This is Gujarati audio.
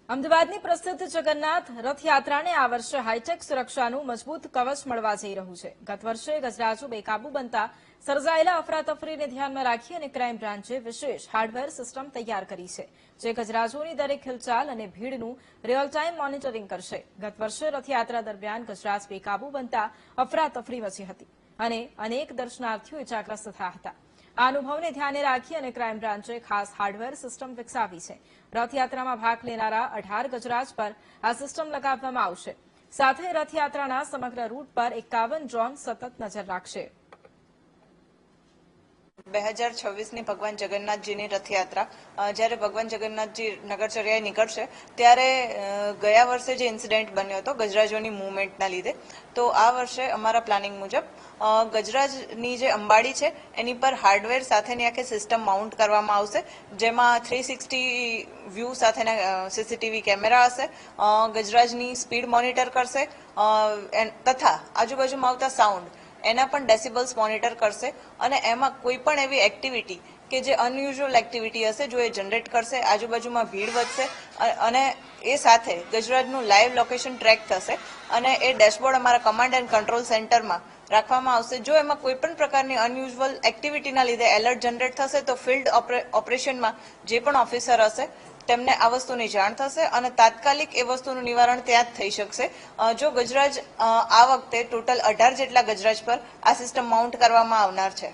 અમદાવાદની પ્રસિદ્ધ જગન્નાથ રથયાત્રાને આ વર્ષે હાઈટેક સુરક્ષાનું મજબૂત કવચ મળવા જઈ રહ્યું છે। ગત વર્ષે ગજરાજુ બેકાબુ બનતા સર્જાયેલા અફરાતફરીને ધ્યાનમાં રાખી અને ક્રાઇમ બ્રાન્ચે વિશેષ હાર્ડવેર સિસ્ટમ તૈયાર કરી છે, જે ગજરાજુની દરેક હિલચાલ અને ભીડનું રિયલ ટાઇમ મોનિટરિંગ કરશે। ગત વર્ષે રથયાત્રા દરમિયાન ગજરાજ બેકાબુ બનતા અફરાતફરી મચી હતી અને અનેક દર્શનાર્થીઓ ઇજાગ્રસ્ત થયા હતા। આ અનુભવને ધ્યાને રાખી અને ક્રાઇમ બ્રાન્ચે ખાસ હાર્ડવેર સિસ્ટમ વિકસાવી છે। રથયાત્રામાં ભાગ લેનારા 18 ગજરાજ પર આ સિસ્ટમ લગાવવામાં આવશે। સાથે રથયાત્રાના સમગ્ર રૂટ પર 51 ડ્રોન સતત નજર રાખશે। 2026ની ભગવાન જગન્નાથજીની રથયાત્રા જ્યારે ભગવાન જગન્નાથજી નગરચર્યાએ નીકળશે ત્યારે ગયા વર્ષે જે ઇન્સિડન્ટ બન્યો હતો ગજરાજોની મૂવમેન્ટના લીધે, તો આ વર્ષે અમારા પ્લાનિંગ મુજબ ગજરાજની જે અંબાડી છે એની પર હાર્ડવેર સાથેની આખી સિસ્ટમ માઉન્ટ કરવામાં આવશે, જેમાં 360 વ્યૂ સાથેના સીસીટીવી કેમેરા હશે, ગજરાજની સ્પીડ મોનિટર કરશે તથા આજુબાજુમાં આવતા સાઉન્ડ એના પણ ડેસિબલ્સ મોનિટર કરશે અને એમાં કોઈ પણ એવી એક્ટિવિટી કે જે અનયુઝ્યુઅલ એક્ટિવિટી હશે જો એ જનરેટ કરશે, આજુબાજુમાં ભીડ વધશે અને એ સાથે ગજરાજનું લાઈવ લોકેશન ટ્રેક થશે અને એ ડેશબોર્ડ અમારા કમાન્ડ એન્ડ કંટ્રોલ સેન્ટરમાં રાખવામાં આવશે। જો એમાં કોઈ પણ પ્રકારની અનયુઝ્યુઅલ એક્ટિવિટીના લીધે એલર્ટ જનરેટ થશે તો ફિલ્ડ ઓપરેશનમાં જે પણ ઓફિસર હશે તેમને આ વસ્તુની જાણ થશે અને તાત્કાલિક એ વસ્તુનું નિવારણ ત્યાં જ થઈ શકશે। જો ગજરાજ આ વખતે ટોટલ 18 જેટલા ગજરાજ પર આ સિસ્ટમ માઉન્ટ કરવામાં આવનાર છે।